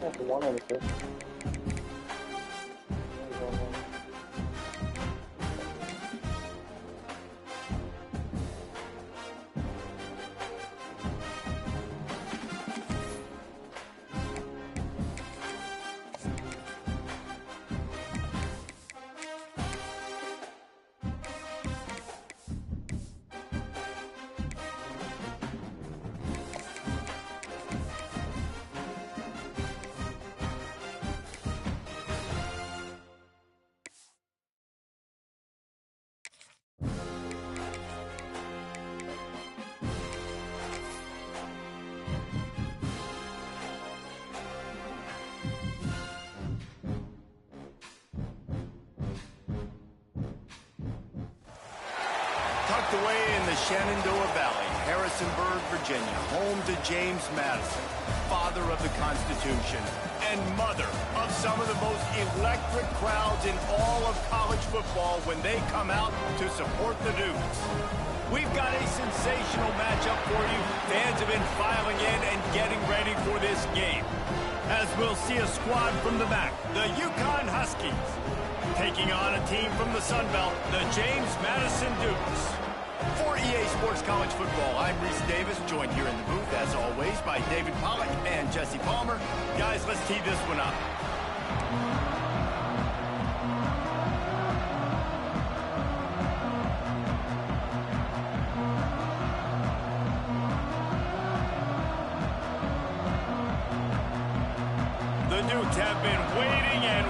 That's one of the two. Tucked away in the Shenandoah Valley, Harrisonburg, Virginia, home to James Madison, father of the Constitution and mother of some of the most electric crowds in all of college football when they come out to support the Dukes. We've got a sensational matchup for you. Fans have been filing in and getting ready for this game. As we'll see a squad from the back, the UConn Huskies, taking on a team from the Sun Belt, the James Madison Dukes. For EA Sports College Football, I'm Reese Davis, joined here in the booth, as always, by David Pollack and Jesse Palmer. Guys, let's tee this one up. The Dukes have been waiting and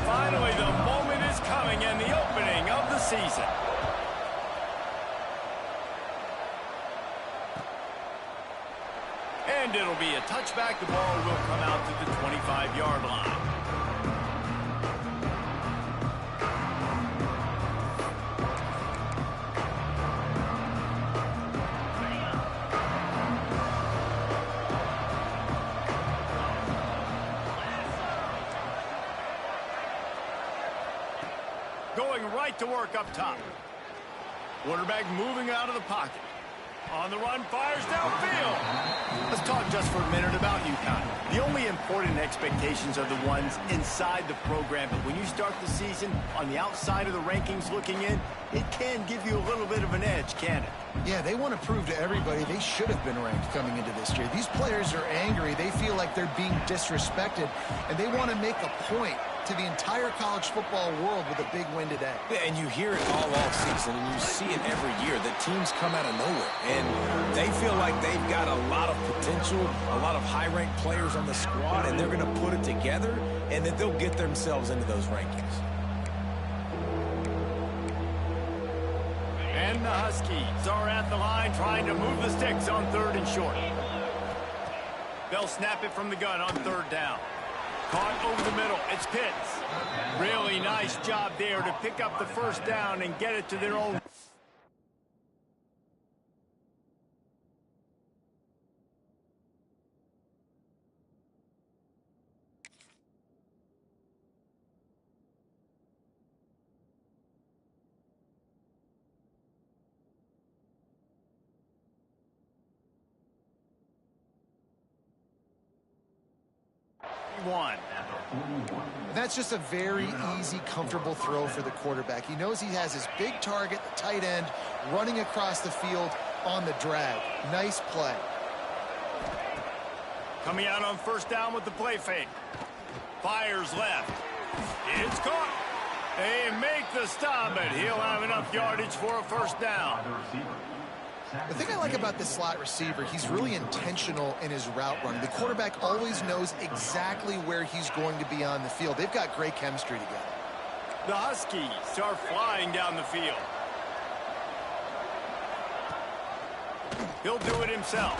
finally the moment is coming and the opening of the season. And it'll be a touchback. The ball will come out to the 25-yard line. Going right to work up top. Quarterback moving out of the pocket. On the run, fires downfield. Let's talk just for a minute about UConn. The only important expectations are the ones inside the program, but when you start the season on the outside of the rankings looking in, it can give you a little bit of an edge, can it? Yeah, they want to prove to everybody they should have been ranked coming into this year. These players are angry. They feel like they're being disrespected, and they want to make a point to the entire college football world with a big win today. Yeah, and you hear it all off season, and you see it every year. The teams come out of nowhere, and they feel like they've got a lot of potential, a lot of high-ranked players on the squad, and they're going to put it together, and that they'll get themselves into those rankings. And the Huskies are at the line trying to move the sticks on 3rd and short. They'll snap it from the gun on 3rd down. Caught over the middle. It's Pitts. Really nice job there to pick up the 1st down and get it to their own. That's just a very easy, comfortable throw for the quarterback. He knows he has his big target, the tight end, running across the field on the drag. Nice play. Coming out on 1st down with the play fake. Fires left. It's caught. They make the stop, but he'll have enough yardage for a 1st down. The thing I like about this slot receiver, he's really intentional in his route running. The quarterback always knows exactly where he's going to be on the field. They've got great chemistry together. The Huskies are flying down the field. He'll do it himself.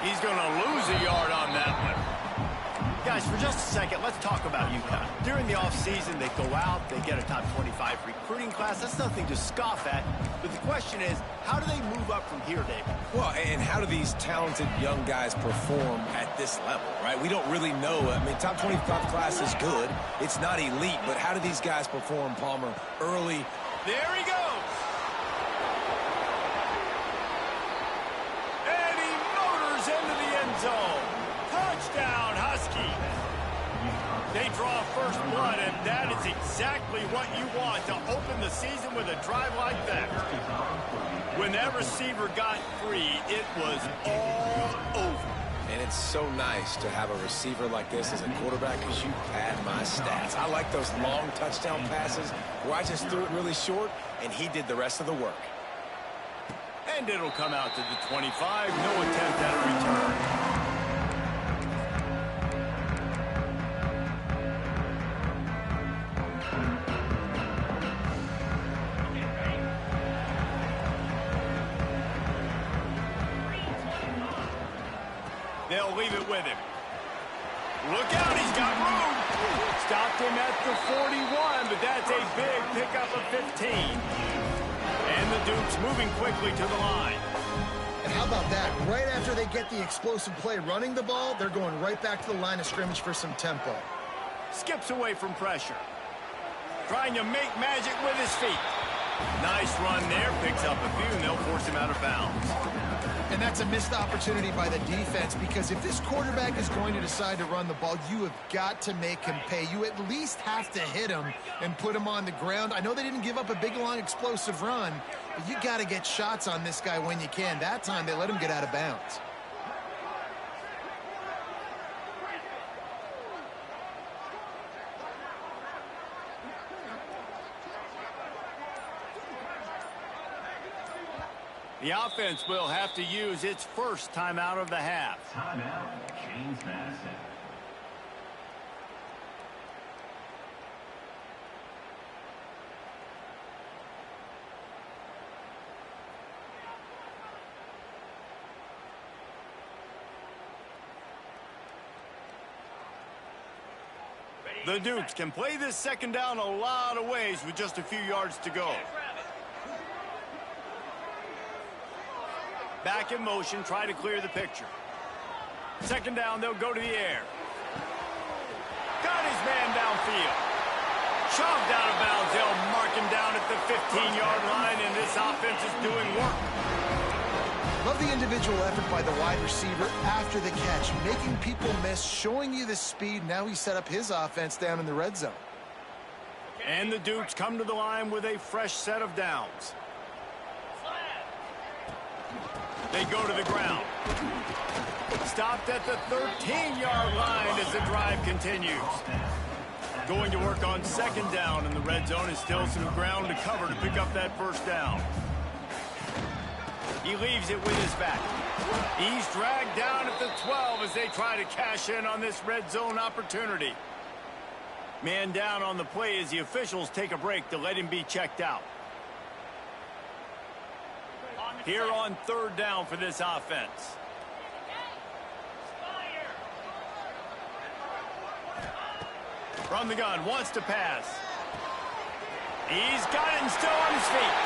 He's going to lose a yard on that one. Guys, for just a second, let's talk about UConn. During the offseason, they go out, they get a top 25 recruiting class. That's nothing to scoff at. But the question is, how do they move up from here, David? Well, and how do these talented young guys perform at this level, right? We don't really know. I mean, top 25 class is good. It's not elite, but how do these guys perform, Palmer, early? There he goes. And he motors into the end zone. Touchdown, Huskies. They draw first blood, and that is exactly what you want to open the season with a drive like that. When that receiver got free, it was all over. And it's so nice to have a receiver like this as a quarterback because you pad my stats. I like those long touchdown passes where I just threw it really short, and he did the rest of the work. And it'll come out to the 25. No attempt at a return. They'll leave it with him. Look out, he's got room. Stopped him at the 41, but that's a big pickup of 15. And the Dukes moving quickly to the line. And how about that? Right after they get the explosive play running the ball, they're going right back to the line of scrimmage for some tempo. Skips away from pressure. Trying to make magic with his feet. Nice run there. Picks up a few, and they'll force him out of bounds. And that's a missed opportunity by the defense, because if this quarterback is going to decide to run the ball, you have got to make him pay. You at least have to hit him and put him on the ground. I know they didn't give up a big, long, explosive run, but you got to get shots on this guy when you can. That time, they let him get out of bounds. The offense will have to use its first timeout of the half. Timeout, James Madison. The Dukes can play this second down a lot of ways with just a few yards to go. Back in motion, try to clear the picture. Second down, they'll go to the air. Got his man downfield. Shoved out of bounds. They'll mark him down at the 15-yard line, and this offense is doing work. Love the individual effort by the wide receiver after the catch, making people miss, showing you the speed. Now he set up his offense down in the red zone. And the Dukes come to the line with a fresh set of downs. They go to the ground. Stopped at the 13-yard line as the drive continues. Going to work on second down, and the red zone is still some ground to cover to pick up that first down. He leaves it with his back. He's dragged down at the 12 as they try to cash in on this red zone opportunity. Man down on the play as the officials take a break to let him be checked out. Here on third down for this offense. From the gun, wants to pass. He's got it and still on his feet.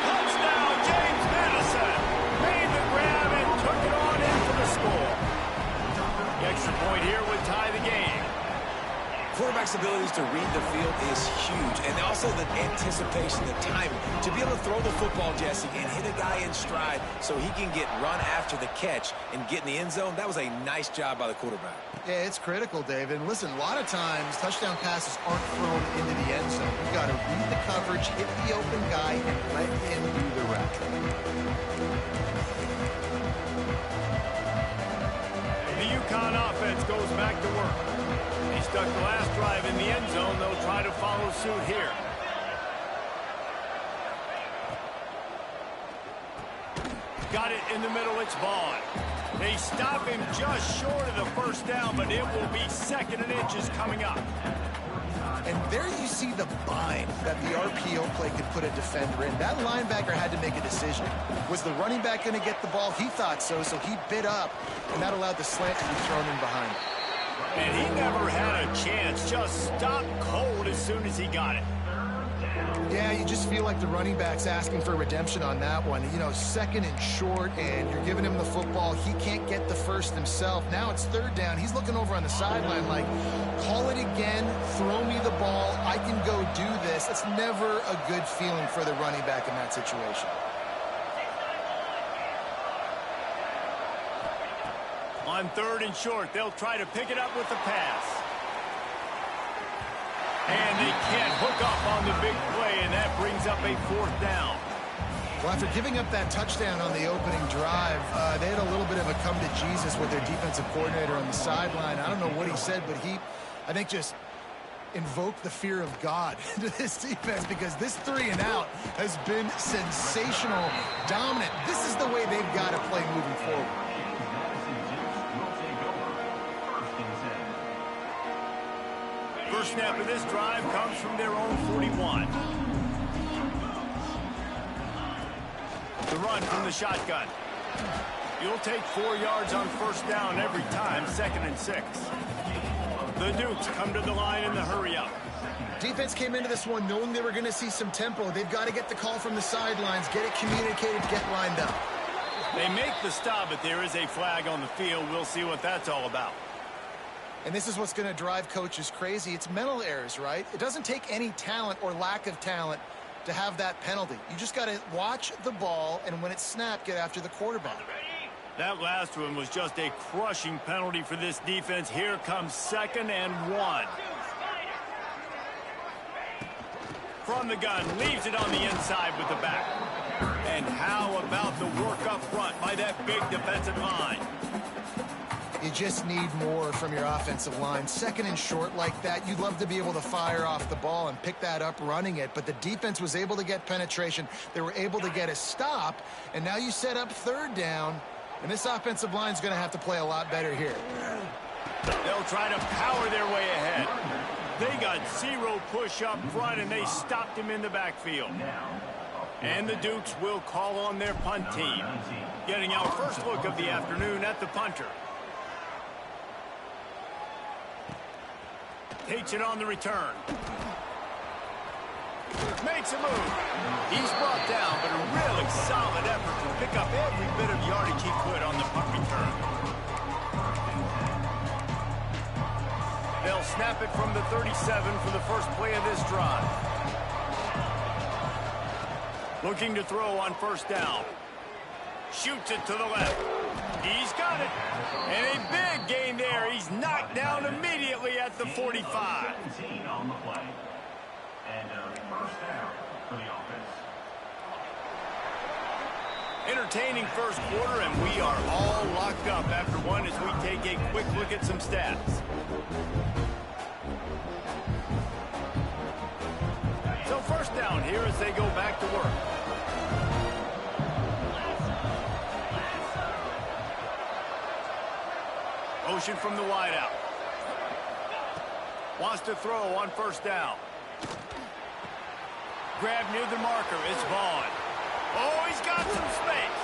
Touchdown, James Madison. Made the grab and took it on in for the score. The extra point here would tie the game. Quarterback's abilities to read the field is huge, and also the anticipation, the timing. To be able to throw the football, Jesse, and hit a guy in stride so he can get run after the catch and get in the end zone, that was a nice job by the quarterback. Yeah, it's critical, David. And listen, a lot of times, touchdown passes aren't thrown into the end zone. You've got to read the coverage, hit the open guy, and let him do the rest. The UConn offense goes back to work. They stuck the last drive in the end zone. They'll try to follow suit here. Got it in the middle. It's Vaughn. They stop him just short of the first down, but it will be second and inches coming up. And there you see the bind that the RPO play could put a defender in. That linebacker had to make a decision. Was the running back going to get the ball? He thought so, so he bit up, and that allowed the slant to be thrown in behind. And he never had a chance. Just stopped cold as soon as he got it. Yeah, you just feel like the running back's asking for redemption on that one. You know, second and short, and you're giving him the football. He can't get the first himself. Now it's third down. He's looking over on the sideline like, call it again, throw me the ball, I can go do this. It's never a good feeling for the running back in that situation. On third and short, they'll try to pick it up with the pass. And they can't hook up on the big play, and that brings up a 4th down. Well, after giving up that touchdown on the opening drive, they had a little bit of a come to Jesus with their defensive coordinator on the sideline. I don't know what he said, but he, I think, just invoked the fear of God into this defense, because this 3 and out has been sensational, dominant. This is the way they've got to play moving forward. First snap of this drive comes from their own 41. The run from the shotgun. You'll take 4 yards on first down every time, 2nd and 6. The Dukes come to the line in the hurry-up. Defense came into this one knowing they were going to see some tempo. They've got to get the call from the sidelines, get it communicated, get lined up. They make the stop, but there is a flag on the field. We'll see what that's all about. And this is what's going to drive coaches crazy. It's mental errors, right? It doesn't take any talent or lack of talent to have that penalty. You just got to watch the ball, and when it's snapped, get after the quarterback. That last one was just a crushing penalty for this defense. Here comes 2nd and 1. From the gun, leaves it on the inside with the back. And how about the work up front by that big defensive line? You just need more from your offensive line. 2nd and short like that, you'd love to be able to fire off the ball and pick that up running it, but the defense was able to get penetration. They were able to get a stop, and now you set up 3rd down, and this offensive line is going to have to play a lot better here. They'll try to power their way ahead. They got 0 push up front, and they stopped him in the backfield. And the Dukes will call on their punt team. Getting our first look of the afternoon at the punter. Takes it on the return. Makes a move. He's brought down, but a really solid effort to pick up every bit of yardage he could on the punt return. They'll snap it from the 37 for the first play of this drive. Looking to throw on first down. Shoots it to the left. He's got it. And a big gain there. He's knocked down immediately at the 45. On the play. And first down for the offense. Entertaining first quarter, and we are all locked up after one as we take a quick look at some stats. So first down here as they go back to work. Motion from the wideout. Wants to throw on first down. Grab near the marker. It's Vaughn. Oh, he's got some space.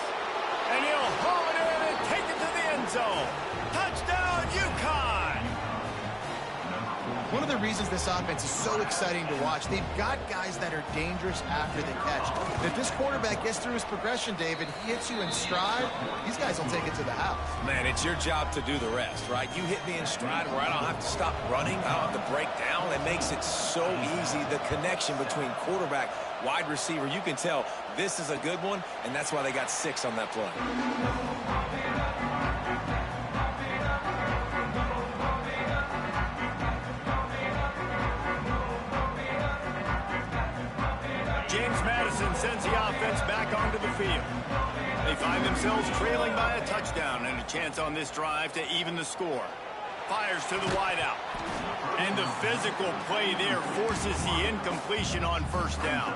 And he'll haul it in and take it to the end zone. Touchdown, UConn! One of the reasons this offense is so exciting to watch, they've got guys that are dangerous after the catch. If this quarterback gets through his progression, David, he hits you in stride, these guys will take it to the house. Man, it's your job to do the rest, right? You hit me in stride where I don't have to stop running. I don't have to break down. It makes it so easy. The connection between quarterback, wide receiver, you can tell this is a good one, and that's why they got 6 on that play. Sends the offense back onto the field. They find themselves trailing by a touchdown and a chance on this drive to even the score. Fires to the wideout. And the physical play there forces the incompletion on first down.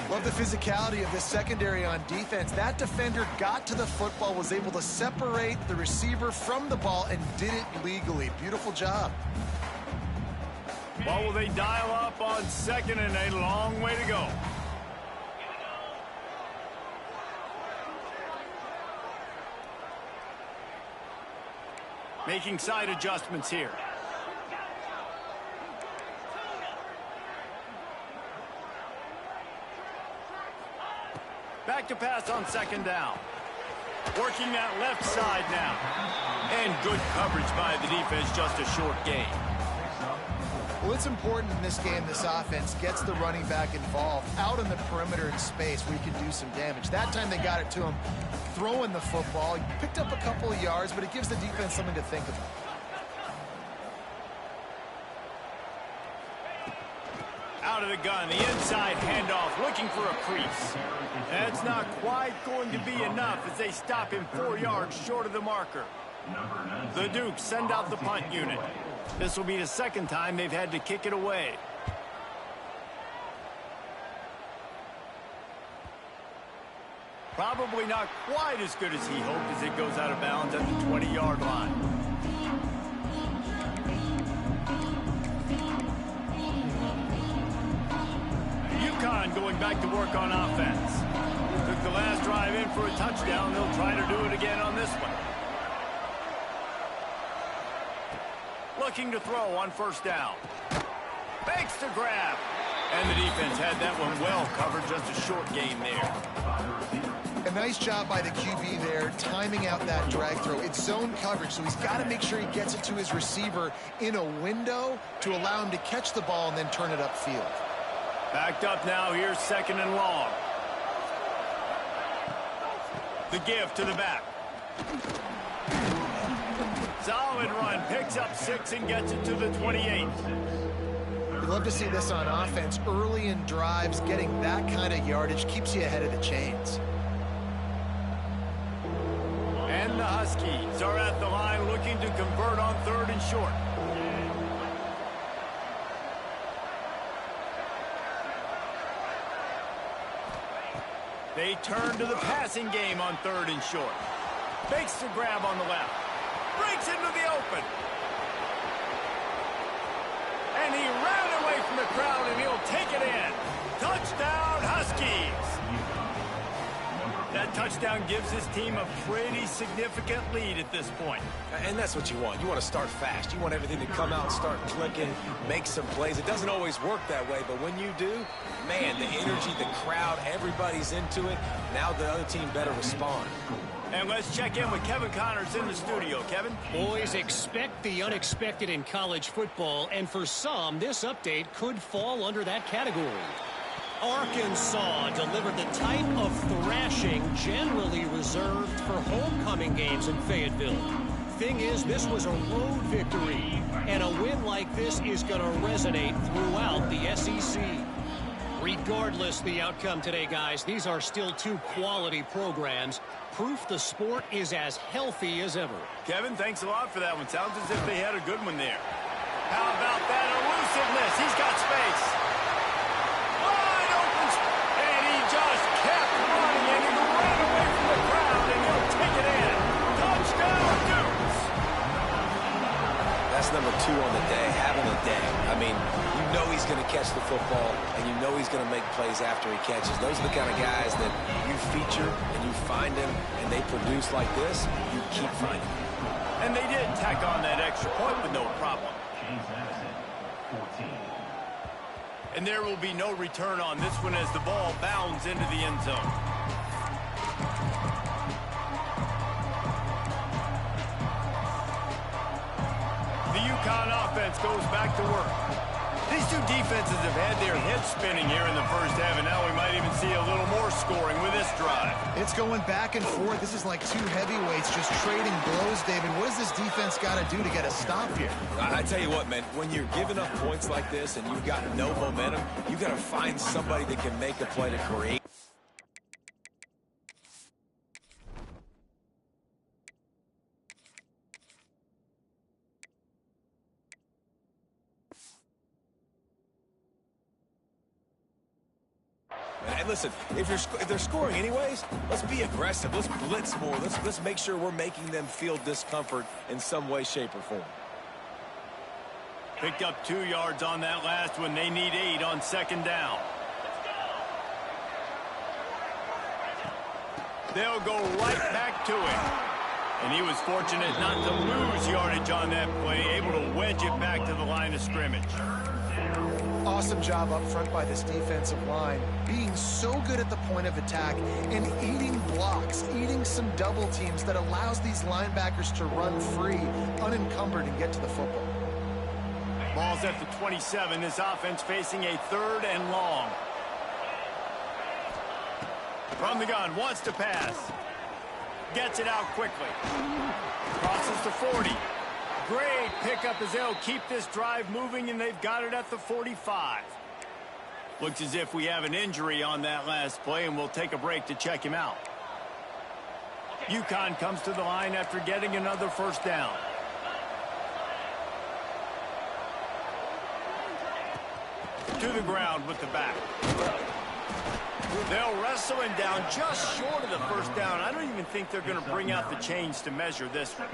Love the physicality of this secondary on defense. That defender got to the football, was able to separate the receiver from the ball, and did it legally. Beautiful job. What will they dial up on 2nd and a long way to go? Making side adjustments here. Back to pass on 2nd down. Working that left side now. And good coverage by the defense, just a short gain. Well, it's important in this game, this offense gets the running back involved out on the perimeter in space where you can do some damage. That time they got it to him throwing the football. He picked up a couple of yards, but it gives the defense something to think about. Out of the gun, the inside handoff, looking for a crease. That's not quite going to be enough as they stop him 4 yards short of the marker. The Dukes send out the punt unit. This will be the second time they've had to kick it away. Probably not quite as good as he hoped as it goes out of bounds at the 20-yard line. UConn going back to work on offense. Took the last drive in for a touchdown. They'll try to do it again on this one. Looking to throw on first down. Fakes to grab. And the defense had that one well covered, just a short gain there. A nice job by the QB there, timing out that drag throw. It's zone coverage, so he's got to make sure he gets it to his receiver in a window to allow him to catch the ball and then turn it upfield. Backed up now, here's second and long. The give to the back. Solid run, picks up 6 and gets it to the 28. You love to see this on offense. Early in drives, getting that kind of yardage keeps you ahead of the chains. And the Huskies are at the line looking to convert on 3rd and short. They turn to the passing game on 3rd and short. Fakes the grab on the left. Breaks into the open. And he ran away from the crowd, and he'll take it in. Touchdown, Huskies. That touchdown gives his team a pretty significant lead at this point. And that's what you want. You want to start fast. You want everything to come out and start clicking, make some plays. It doesn't always work that way, but when you do, man, the energy, the crowd, everybody's into it. Now the other team better respond. And let's check in with Kevin Connors in the studio. Kevin? Boys, expect the unexpected in college football, and for some, this update could fall under that category. Arkansas delivered the type of thrashing generally reserved for homecoming games in Fayetteville. Thing is, this was a road victory, and a win like this is going to resonate throughout the SEC. Regardless the outcome today, guys, these are still two quality programs. Proof the sport is as healthy as ever. Kevin, thanks a lot for that one. Sounds as if they had a good one there. How about that elusiveness? He's got space. Wide open. And he just kept running, and he ran away from the crowd, and he'll take it in. Touchdown, Dukes. That's number 2 on the day, having a day. I mean, you know he's going to catch the football, and you know he's going to make plays after he catches. Those are the kind of guys that you feature and you find them, and they produce like this, you keep finding them. And they did tack on that extra point with no problem. James Madison, 14. And there will be no return on this one as the ball bounds into the end zone. The UConn offense goes back to work. These two defenses have had their heads spinning here in the first half, and now we might even see a little more scoring with this drive. It's going back and forth. This is like two heavyweights just trading blows, David. What does this defense got to do to get a stop here? I tell you what, man, when you're giving up points like this and you've got no momentum, you've got to find somebody that can make a play to create. And listen, if they're scoring anyways, let's be aggressive. Let's blitz more. Let's make sure we're making them feel discomfort in some way, shape, or form. Picked up 2 yards on that last one. They need 8 on second down. They'll go right back to it. And he was fortunate not to lose yardage on that play, able to wedge it back to the line of scrimmage. Awesome job up front by this defensive line, being so good at the point of attack and eating blocks, eating some double teams that allows these linebackers to run free, unencumbered, and get to the football. Ball's at the 27. This offense facing a 3rd and long. From the gun, wants to pass. Gets it out quickly. Crosses the 40. Great pickup as they'll keep this drive moving, and they've got it at the 45. Looks as if we have an injury on that last play, and we'll take a break to check him out. UConn comes to the line after getting another first down. To the ground with the back. They'll wrestle him down just short of the first down. I don't even think they're going to bring out the chains to measure this one.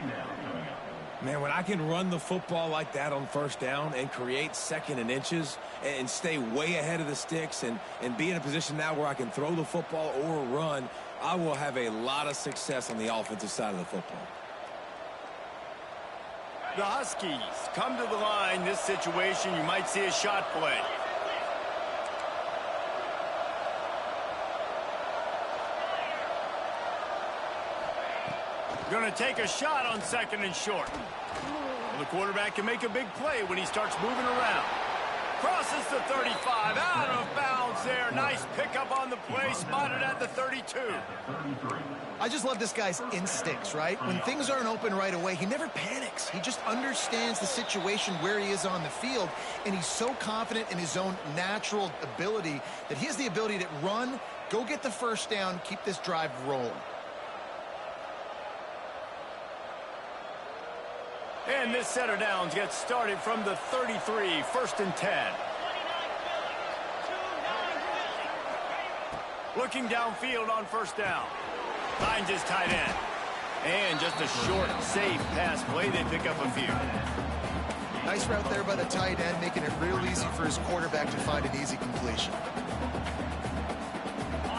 Man, when I can run the football like that on first down and create second and inches and stay way ahead of the sticks and be in a position now where I can throw the football or run, I will have a lot of success on the offensive side of the football. The Huskies come to the line. This situation, you might see a shot play. Going to take a shot on second and short. Well, the quarterback can make a big play when he starts moving around. Crosses the 35, out of bounds there. Nice pickup on the play, spotted at the 32. I just love this guy's instincts, right? When things aren't open right away, he never panics. He just understands the situation where he is on the field, and he's so confident in his own natural ability that he has the ability to run, go get the first down, keep this drive rolling. And this set of downs gets started from the 33, first and 10. Looking downfield on first down. Finds his tight end. And just a short, safe pass play. They pick up a few. Nice route there by the tight end, making it real easy for his quarterback to find an easy completion.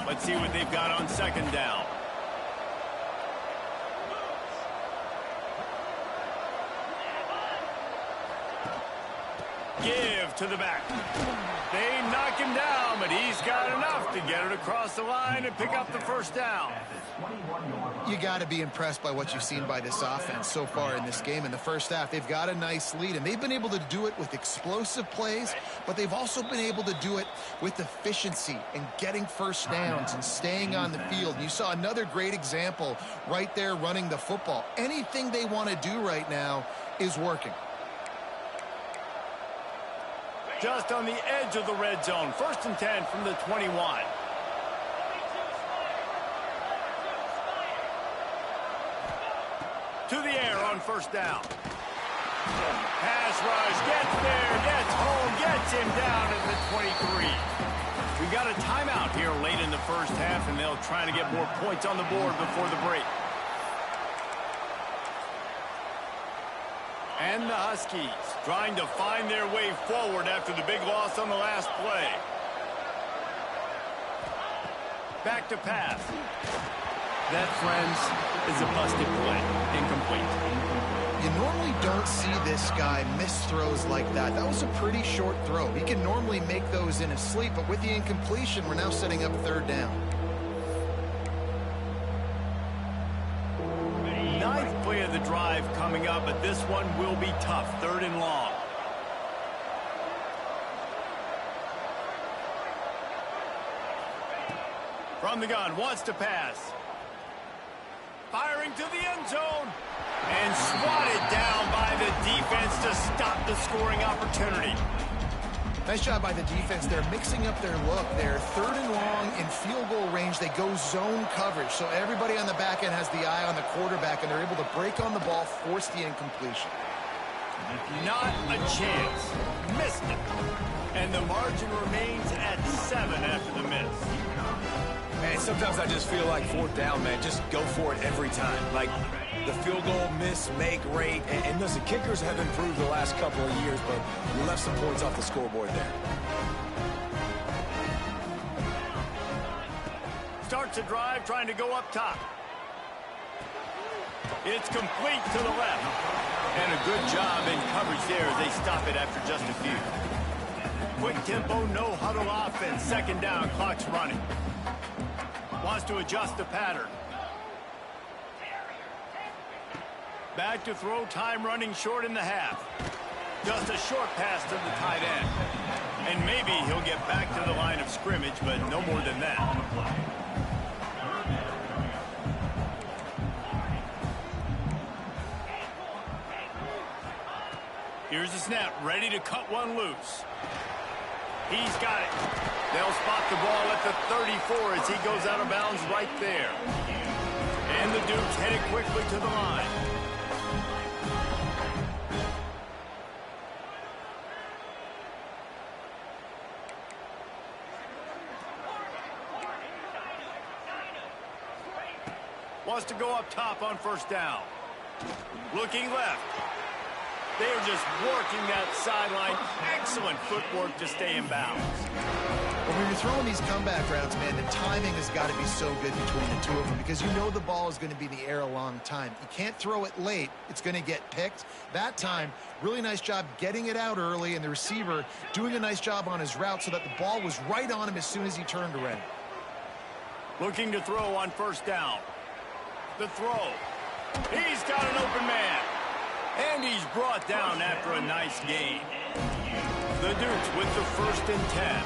Let's see what they've got on second down. Give to the back. They knock him down, but he's got enough to get it across the line and pick up the first down. You got to be impressed by what you've seen by this offense so far in this game. In the first half, they've got a nice lead, and they've been able to do it with explosive plays, but they've also been able to do it with efficiency and getting first downs and staying on the field. You saw another great example right there running the football. Anything they want to do right now is working. Just on the edge of the red zone. First and 10 from the 21. To the air on first down. Pass rush, gets there, gets home, gets him down at the 23. We've got a timeout here late in the first half, and they'll try to get more points on the board before the break. And the Huskies trying to find their way forward after the big loss on the last play. Back to pass. That, friends, is a busted play. Incomplete. You normally don't see this guy miss throws like that. That was a pretty short throw. He can normally make those in his sleep, but with the incompletion, we're now setting up third down. Ninth play of the drive coming up, but this one will be tough. Third and long. From the gun, wants to pass. Firing to the end zone. And swatted down by the defense to stop the scoring opportunity. Nice job by the defense. They're mixing up their look. They're third and long in field goal range. They go zone coverage. So everybody on the back end has the eye on the quarterback, and they're able to break on the ball, force the incompletion. Not a chance. Missed it. And the margin remains at 7 after the miss. Man, sometimes I just feel like fourth down, man, just go for it every time. Like the field goal miss, make rate. And listen, kickers have improved the last couple of years, but we left some points off the scoreboard there. Starts a drive trying to go up top. It's complete to the left. And a good job in coverage there as they stop it after just a few. Quick tempo, no huddle offense. Second down, clock's running. Wants to adjust the pattern. Back to throw, time running short in the half. Just a short pass to the tight end. And maybe he'll get back to the line of scrimmage, but no more than that. Here's the snap, ready to cut one loose. He's got it. They'll spot the ball at the 34 as he goes out of bounds right there. And the Dukes headed quickly to the line. Wants to go up top on first down. Looking left. They're just working that sideline. Excellent footwork to stay in bounds. Well, when you're throwing these comeback routes, man, the timing has got to be so good between the two of them because you know the ball is going to be in the air a long time. You can't throw it late. It's going to get picked. That time, really nice job getting it out early, and the receiver doing a nice job on his route so that the ball was right on him as soon as he turned around. Looking to throw on first down. The throw. He's got an open man. And he's brought down after a nice gain. The Dukes with the 1st and 10.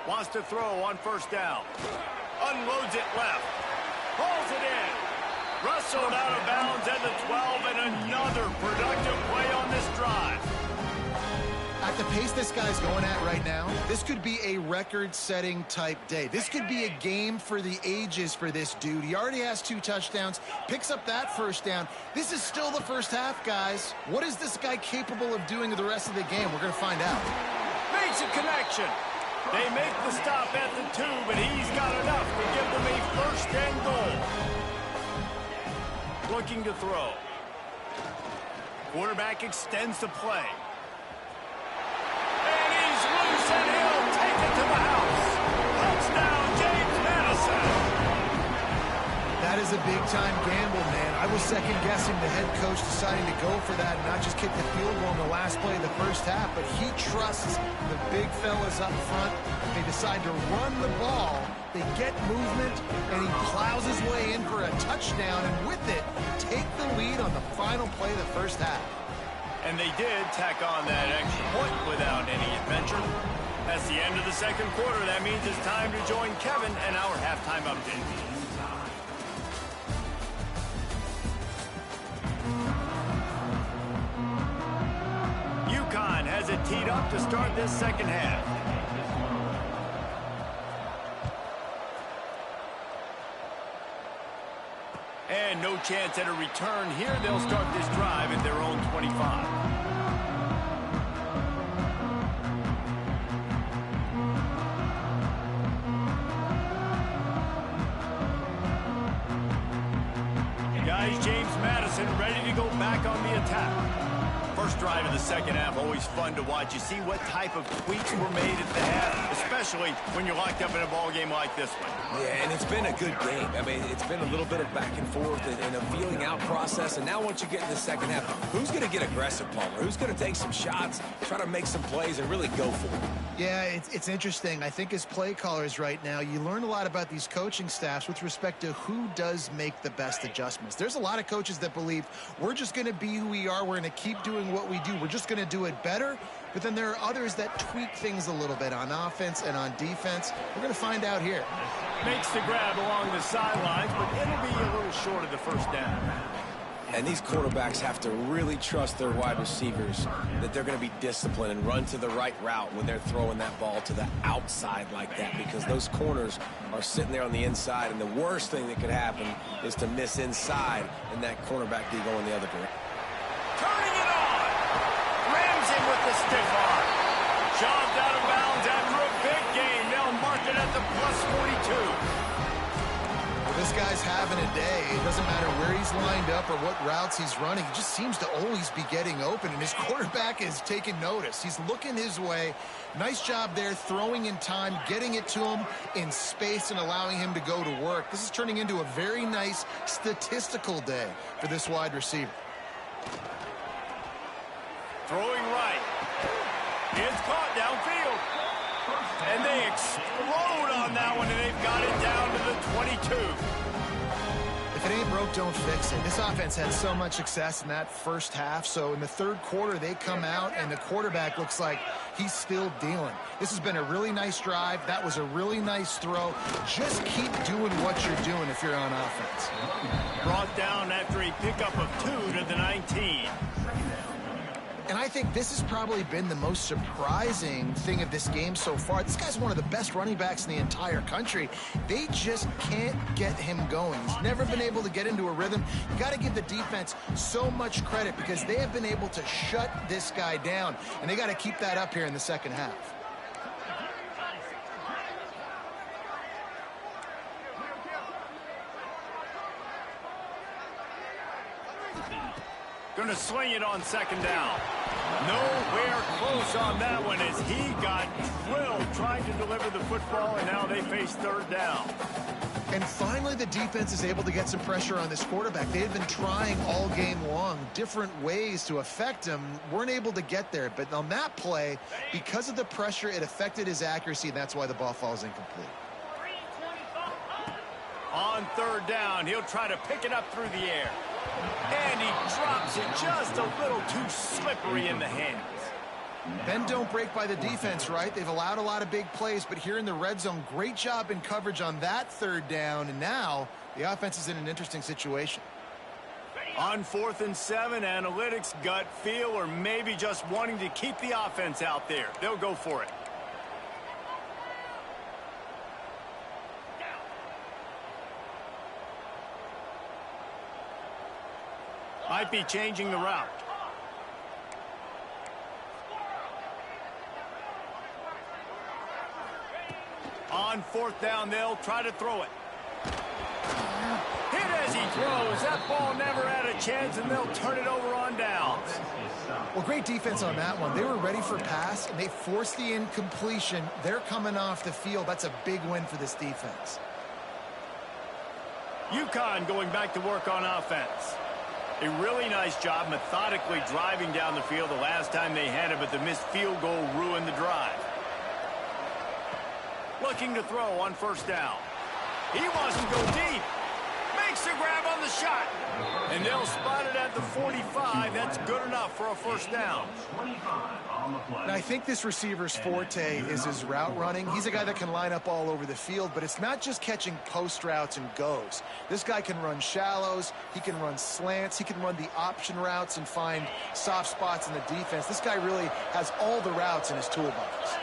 Wants to throw on first down. Unloads it left. Pulls it in. Rustled out of bounds at the 12, and another productive play on this drive. At the pace this guy's going at right now, this could be a record-setting type day. This could be a game for the ages for this dude. He already has 2 touchdowns, picks up that first down. This is still the first half, guys. What is this guy capable of doing the rest of the game? We're going to find out. Makes a connection. They make the stop at the 2, but he's got enough to give them a 1st and goal. Looking to throw. Quarterback extends the play. And he'll take it to the house. Touchdown, James Madison. That is a big-time gamble, man. I was second-guessing the head coach deciding to go for that and not just kick the field goal in the last play of the first half, but he trusts the big fellas up front. They decide to run the ball. They get movement, and he plows his way in for a touchdown, and with it, take the lead on the final play of the first half. And they did tack on that extra point without any adventure. That's the end of the second quarter. That means it's time to join Kevin and our halftime update. UConn has it teed up to start this second half. And no chance at a return here. They'll start this drive at their own 25. Guys, James Madison ready to go back on the attack. First drive of the second half, always fun to watch. You see what type of tweaks were made at the half, especially when you're locked up in a ball game like this one. Yeah, and it's been a good game. I mean, it's been a little bit of back and forth and a feeling out process. And now once you get in the second half, who's going to get aggressive, Palmer? Who's going to take some shots, try to make some plays, and really go for it? Yeah, it's interesting. I think as play callers right now, you learn a lot about these coaching staffs with respect to who does make the best adjustments. There's a lot of coaches that believe we're just going to be who we are. We're going to keep doing what we do. We're just going to do it better. But then there are others that tweak things a little bit on offense and on defense. We're going to find out here. Makes the grab along the sidelines, but it'll be a little short of the first down. And these quarterbacks have to really trust their wide receivers that they're going to be disciplined and run to the right route when they're throwing that ball to the outside like that, because those corners are sitting there on the inside, and the worst thing that could happen is to miss inside and that cornerback be going the other direction. Turning it on. Rams in with the stiff arm. Shoved out of bounds after a big game. They'll mark it at the +42. This guy's having a day. It doesn't matter where he's lined up or what routes he's running. He just seems to always be getting open, and his quarterback is taking notice. He's looking his way. Nice job there, throwing in time, getting it to him in space and allowing him to go to work. This is turning into a very nice statistical day for this wide receiver. Throwing right. It's caught downfield. And they explode on that one, and they've got it down to the 22. If it ain't broke, don't fix it. This offense had so much success in that first half, so in the third quarter, they come out, and the quarterback looks like he's still dealing. This has been a really nice drive. That was a really nice throw. Just keep doing what you're doing if you're on offense. Brought down after a pickup of 2 to the 19. And I think this has probably been the most surprising thing of this game so far. This guy's one of the best running backs in the entire country. They just can't get him going. He's never been able to get into a rhythm. You got to give the defense so much credit because they have been able to shut this guy down, and they got to keep that up here in the second half. Going to swing it on second down. Nowhere close on that one as he got drilled trying to deliver the football, and now they face third down. And finally, the defense is able to get some pressure on this quarterback. They've been trying all game long different ways to affect him. Weren't able to get there. But on that play, because of the pressure, it affected his accuracy, and that's why the ball falls incomplete. On third down, he'll try to pick it up through the air. And he drops it just a little too slippery in the hands. Bend don't break by the defense, right? They've allowed a lot of big plays, but here in the red zone, great job in coverage on that third down, and now the offense is in an interesting situation. On 4th and 7, analytics, gut feel, or maybe just wanting to keep the offense out there. They'll go for it. Might be changing the route. On 4th down, they'll try to throw it. Hit as he throws. That ball never had a chance, and they'll turn it over on downs. Well, great defense on that one. They were ready for pass, and they forced the incompletion. They're coming off the field. That's a big win for this defense. UConn going back to work on offense. A really nice job methodically driving down the field the last time they had it, but the missed field goal ruined the drive. Looking to throw on 1st down. He wants to go deep. Makes a grab on the shot. And they'll spot it at the 45. That's good enough for a 1st down. And I think this receiver's forte is his route running. He's a guy that can line up all over the field, but it's not just catching post routes and goes. This guy can run shallows. He can run slants. He can run the option routes and find soft spots in the defense. This guy really has all the routes in his toolbox.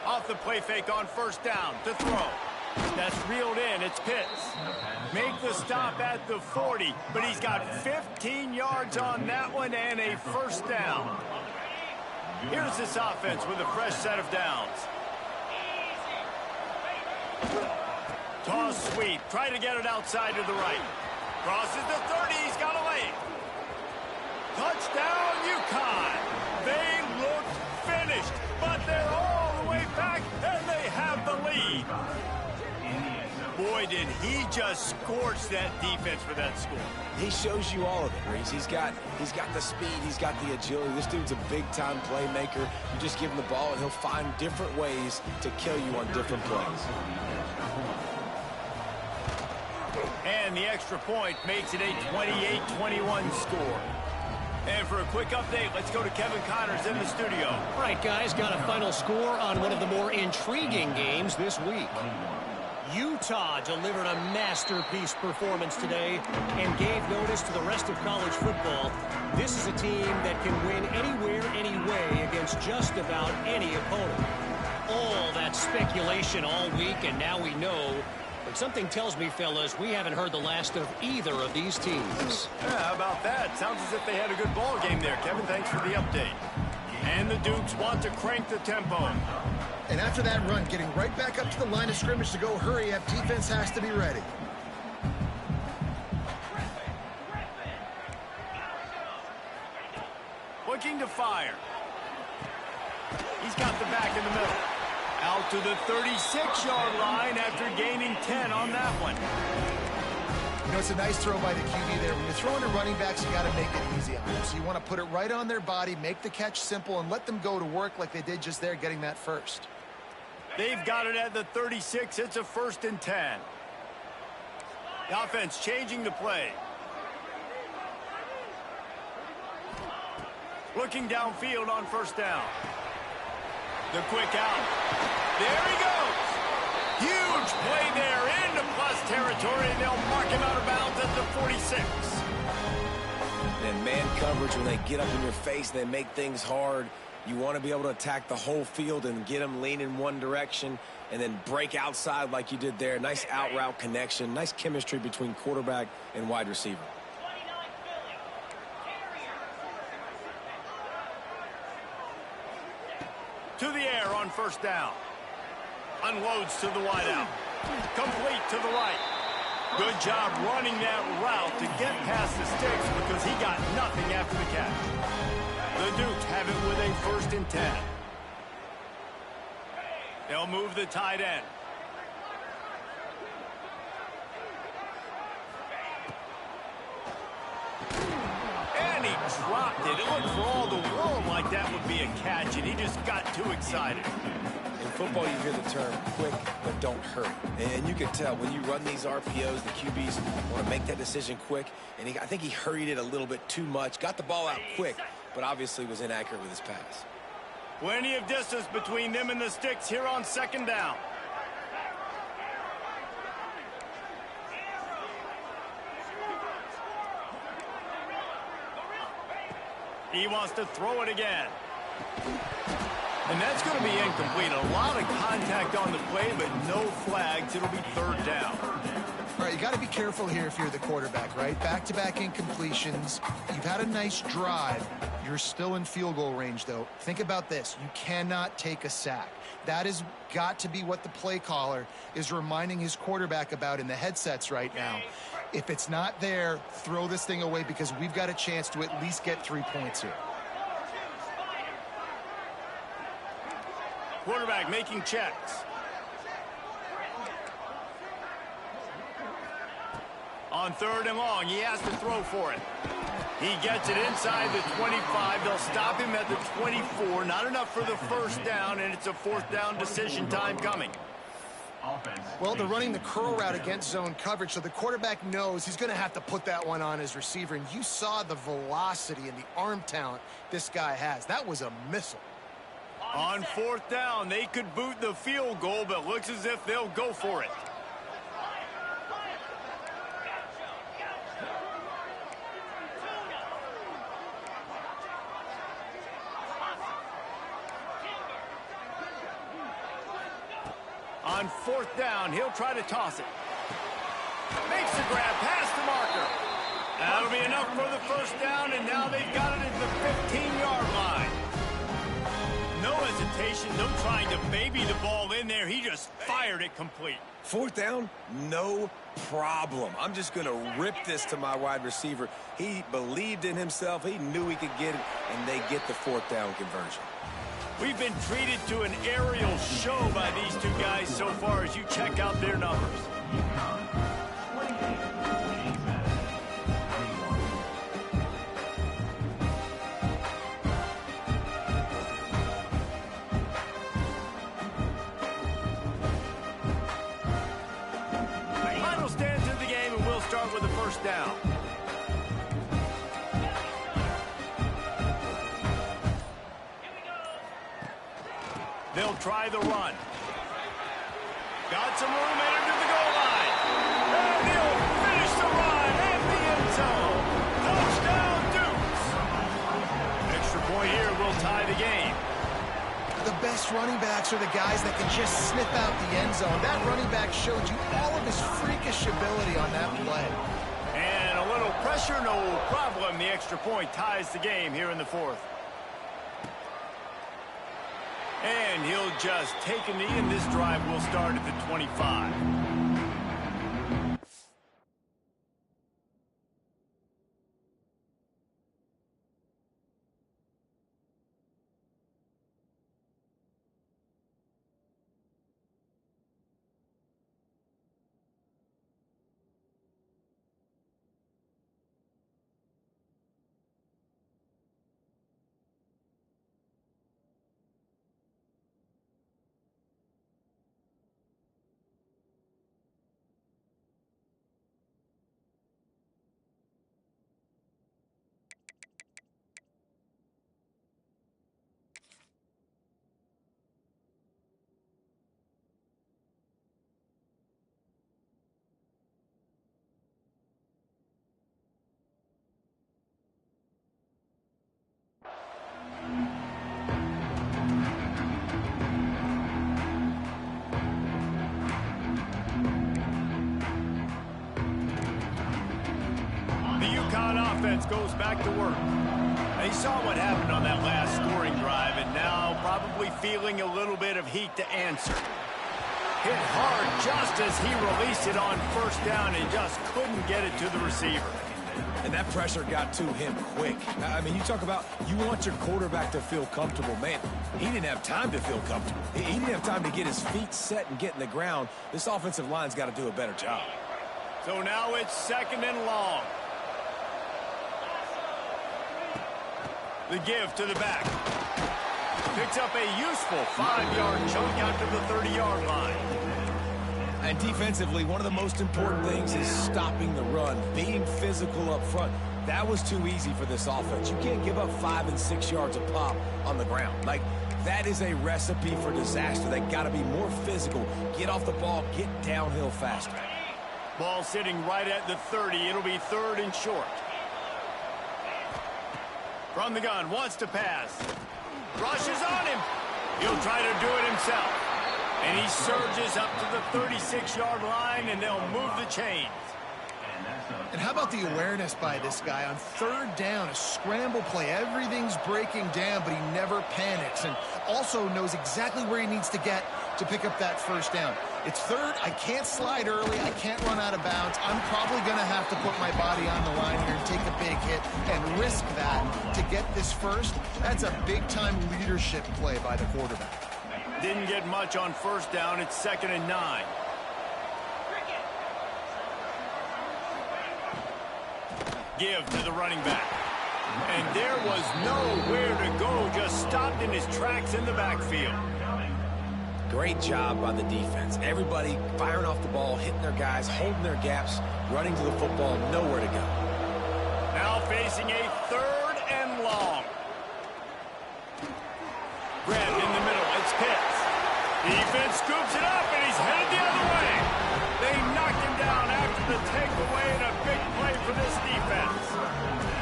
Off the play fake on 1st down to throw. That's reeled in. It's Pitts. Make the stop at the 40, but he's got 15 yards on that one and a 1st down. Here's this offense with a fresh set of downs. Toss sweep. Try to get it outside to the right. Crosses the 30. He's got a lane. Touchdown, UConn. They look finished, but they're all the way back, and they have the lead. Boy, did he just scorch that defense for that score. He shows you all of it, Reese. He's got the speed. He's got the agility. This dude's a big-time playmaker. You just give him the ball, and he'll find different ways to kill you on different plays. And the extra point makes it a 28-21 score. And for a quick update, let's go to Kevin Connors in the studio. All right, guys, got a final score on one of the more intriguing games this week. Utah delivered a masterpiece performance today and gave notice to the rest of college football. This is a team that can win anywhere, any way against just about any opponent. All that speculation all week, and now we know. But something tells me, fellas, we haven't heard the last of either of these teams. Yeah, how about that? Sounds as if they had a good ball game there. Kevin, thanks for the update. And the Dukes want to crank the tempo. And after that run, getting right back up to the line of scrimmage to go hurry up, defense has to be ready. Looking to fire. He's got the back in the middle. Out to the 36-yard line after gaining 10 on that one. You know, it's a nice throw by the QB there. When you're throwing to running backs, you got to make it easy on them. So you want to put it right on their body, make the catch simple, and let them go to work like they did just there, getting that first. They've got it at the 36. It's a 1st and 10. The offense changing the play. Looking downfield on 1st down. The quick out. There he goes. Huge play there into plus territory, and they'll mark him out of bounds at the 46. And man coverage, when they get up in your face, they make things hard. You want to be able to attack the whole field and get them leaning one direction and then break outside like you did there. Nice out route connection, nice chemistry between quarterback and wide receiver. To the air on 1st down. Unloads to the wideout. Complete to the right. Good job running that route to get past the sticks because he got nothing after the catch. The Dukes have it with a 1st and 10. They'll move the tight end. And he dropped it. It looked for all the world like that would be a catch, and he just got too excited. In football, you hear the term quick, but don't hurry. And you can tell when you run these RPOs, the QBs want to make that decision quick. And I think he hurried it a little bit too much. Got the ball out quick, but obviously was inaccurate with his pass. Plenty of distance between them and the sticks here on 2nd down. He wants to throw it again. And that's going to be incomplete. A lot of contact on the play, but no flags. It'll be 3rd down. All right, you got to be careful here if you're the quarterback, right? Back-to-back incompletions. You've had a nice drive. You're still in field goal range, though. Think about this. You cannot take a sack. That has got to be what the play caller is reminding his quarterback about in the headsets right now. If it's not there, throw this thing away because we've got a chance to at least get 3 points here. Quarterback making checks. On 3rd and long, he has to throw for it. He gets it inside the 25. They'll stop him at the 24. Not enough for the 1st down, and it's a 4th down decision time coming. Well, they're running the curl route against zone coverage, so the quarterback knows he's going to have to put that one on his receiver. And you saw the velocity and the arm talent this guy has. That was a missile. On 4th down, they could boot the field goal, but looks as if they'll go for it. On 4th down, he'll try to toss it. Makes the grab past the marker. That'll be enough for the 1st down, and now they've got it at the 15-yard line. No hesitation, no trying to baby the ball in there. He just fired it complete. 4th down, no problem. I'm just going to rip this to my wide receiver. He believed in himself. He knew he could get it, and they get the 4th down conversion. We've been treated to an aerial show by these two guys so far as you check out their numbers. Final stands in the game, and we'll start with the 1st down. They'll try the run. Got some room entered to the goal line. And he'll finish the run at the end zone. Touchdown, Dukes. Extra point here will tie the game. The best running backs are the guys that can just sniff out the end zone. That running back showed you all of his freakish ability on that play. And a little pressure, no problem. The extra point ties the game here in the 4th. And he'll just take a knee, and this drive will start at the 25. offense goes back to work. They saw what happened on that last scoring drive, and now probably feeling a little bit of heat to answer. Hit hard just as he released it on first down and just couldn't get it to the receiver. And that pressure got to him quick. I mean, you talk about you want your quarterback to feel comfortable. Man, he didn't have time to feel comfortable. He didn't have time to get his feet set and get in the ground. This offensive line's got to do a better job. So now it's 2nd and long. The give to the back. Picks up a useful 5-yard chunk out to the 30-yard line. And defensively, one of the most important things is stopping the run, being physical up front. That was too easy for this offense. You can't give up 5 and 6 yards a pop on the ground. Like, that is a recipe for disaster. They got to be more physical, get off the ball, get downhill faster. Ball sitting right at the 30. It'll be 3rd and short. From the gun, wants to pass. Rushes on him. He'll try to do it himself. And he surges up to the 36-yard line, and they'll move the chains. And how about the awareness by this guy on 3rd down, a scramble play. Everything's breaking down, but he never panics and also knows exactly where he needs to get to pick up that 1st down. It's 3rd. I can't slide early. I can't run out of bounds. I'm probably going to have to put my body on the line here and take a big hit and risk that to get this 1st. That's a big-time leadership play by the quarterback. Didn't get much on 1st down. It's 2nd and 9. Give to the running back. And there was nowhere to go. Just stopped in his tracks in the backfield. Great job by the defense. Everybody firing off the ball, hitting their guys, holding their gaps, running to the football, nowhere to go. Now facing a 3rd and long. Grabbed in the middle. It's Pitts. Defense scoops it up, and he's headed the other way. They knocked him down after the takeaway, and a big play for this defense.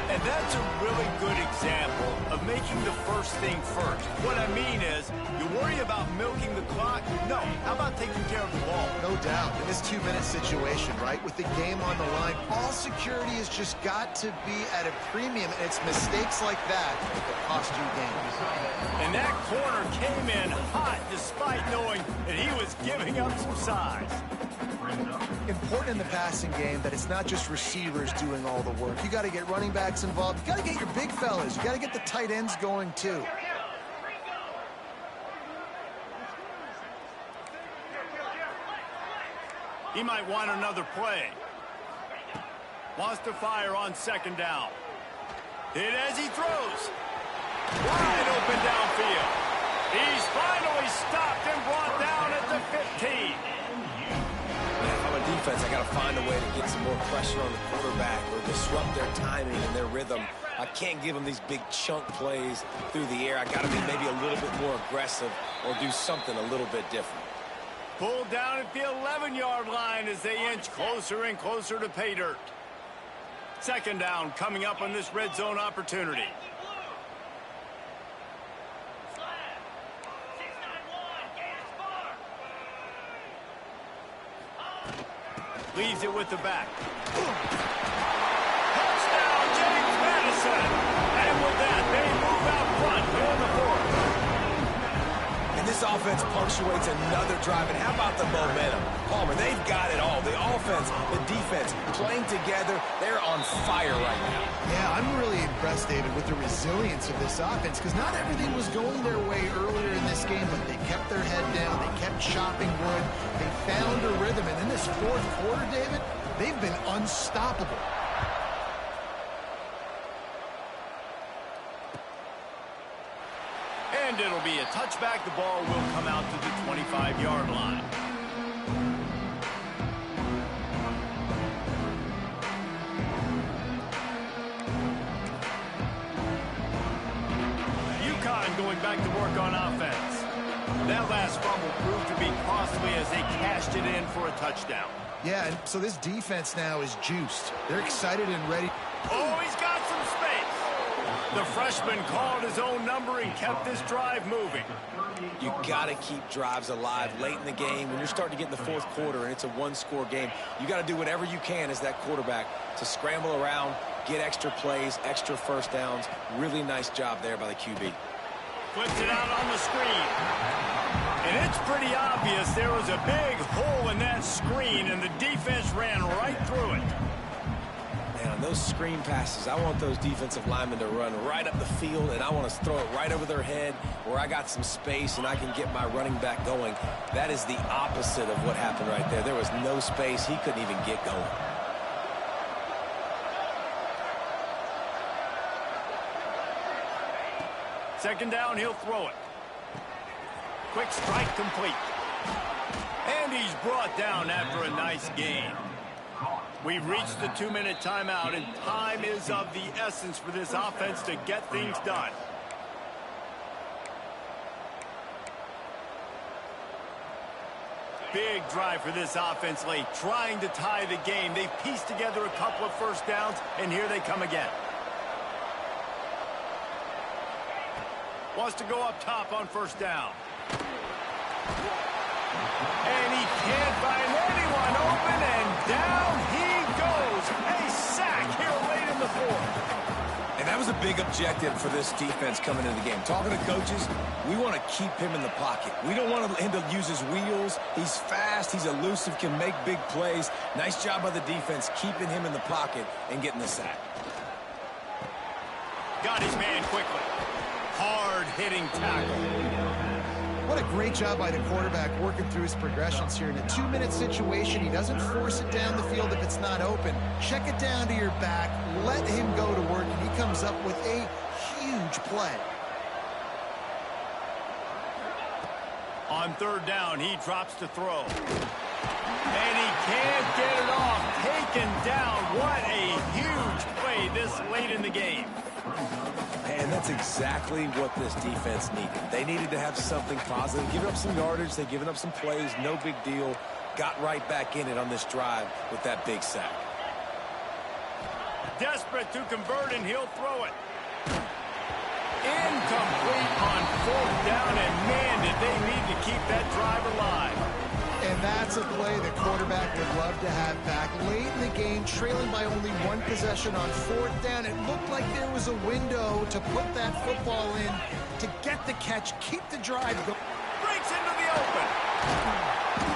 And that's a really good example of making the first thing first. What I mean is, you worry about milking the clock. No, how about taking care of the ball? No doubt. In this 2-minute situation, right, with the game on the line, all security has just got to be at a premium. And it's mistakes like that that cost you games. And that corner came in hot despite knowing that he was giving up some size. Important in the passing game that it's not just receivers doing all the work. You got to get running backs involved. You got to get your big fellas. You got to get the tight ends going too. He might want another play. Wants to fire on 2nd down. Hit as he throws. Wide open downfield. He's finally stopped and brought down at the 15. Defense, I got to find a way to get some more pressure on the quarterback or disrupt their timing and their rhythm. I can't give them these big chunk plays through the air. I got to be maybe a little bit more aggressive or do something a little bit different. Pulled down at the 11-yard line as they inch closer and closer to pay dirt. 2nd down coming up on this red zone opportunity. Leaves it with the back. Touchdown, James Madison. And with that, they move out front here in the 4th. And this offense punctuates another drive. And how about the momentum? Palmer, they've got it all. The offense, the defense, playing together. They're on fire right now. Yeah, I'm really impressed, David, with the resilience of this offense because not everything was going their way earlier in this game, but they kept their head down. They kept chopping wood. They found a rhythm. And in this 4th quarter, David, they've been unstoppable. And it'll be a touchback. The ball will come out to the 25-yard line. UConn going back to work on offense. That last fumble proved to be costly as they cashed it in for a touchdown. Yeah, and so this defense now is juiced. They're excited and ready. Oh, he's got some space. The freshman called his own number and kept this drive moving. You got to keep drives alive late in the game. When you're starting to get in the 4th quarter and it's a 1-score game, you got to do whatever you can as that quarterback to scramble around, get extra plays, extra first downs. Really nice job there by the QB. Flips it out on the screen. And it's pretty obvious there was a big hole in that screen, and the defense ran right through it. Man, on those screen passes, I want those defensive linemen to run right up the field, and I want to throw it right over their head where I got some space and I can get my running back going. That is the opposite of what happened right there. There was no space. He couldn't even get going. Second down, he'll throw it. Quick strike complete. And he's brought down after a nice gain. We've reached the 2-minute timeout, and time is of the essence for this offense to get things done. Big drive for this offense late, trying to tie the game. They've pieced together a couple of first downs, and here they come again. Wants to go up top on first down. And he can't find anyone open, and down he goes. A sack here late in the fourth. And that was a big objective for this defense coming into the game. Talking to coaches, we want to keep him in the pocket. We don't want him to use his wheels. He's fast, he's elusive, can make big plays. Nice job by the defense keeping him in the pocket and getting the sack. Got his man quickly. Hard-hitting tackle. What a great job by the quarterback working through his progressions here. In a 2-minute situation, he doesn't force it down the field if it's not open. Check it down to your back, let him go to work, and he comes up with a huge play. On third down, he drops to throw. And he can't get it off. Taken down. What a huge play this late in the game. And that's exactly what this defense needed. They needed to have something positive. Giving up some yardage, they've given up some plays, no big deal. Got right back in it on this drive with that big sack. Desperate to convert, and he'll throw it. Incomplete on fourth down, and man, did they need to keep that drive alive. And that's a play the quarterback would love to have back. Late in the game, trailing by only one possession on fourth down, it looked like there was a window to put that football in, to get the catch, keep the drive going. Breaks into the open.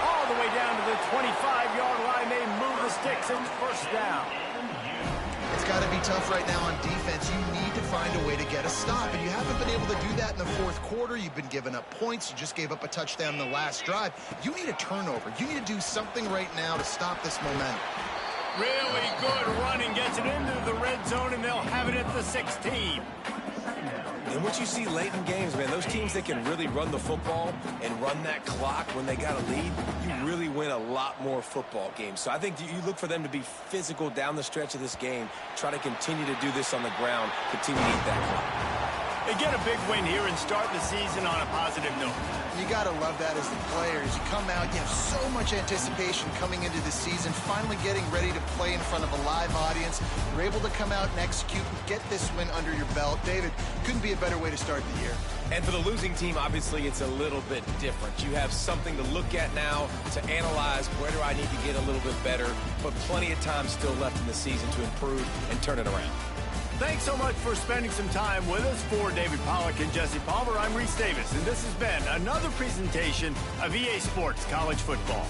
All the way down to the 25-yard line. They move the sticks and first down. It's got to be tough right now on defense. You need to find a way to get a stop, and you haven't been able to do that in the fourth quarter. You've been giving up points. You just gave up a touchdown in the last drive. You need a turnover. You need to do something right now to stop this momentum. Really good running. Gets it into the red zone, and they'll have it at the 16. And what you see late in games, man, those teams that can really run the football and run that clock when they got a lead, you really win a lot more football games. So I think you look for them to be physical down the stretch of this game, try to continue to do this on the ground, continue to eat that clock. They get a big win here and start the season on a positive note. You got to love that as the players. You come out, you have so much anticipation coming into the season, finally getting ready to play in front of a live audience. You're able to come out and execute and get this win under your belt. David, couldn't be a better way to start the year. And for the losing team, obviously, it's a little bit different. You have something to look at now to analyze where do I need to get a little bit better, but plenty of time still left in the season to improve and turn it around. Thanks so much for spending some time with us. For David Pollack and Jesse Palmer, I'm Reese Davis, and this has been another presentation of EA Sports College Football.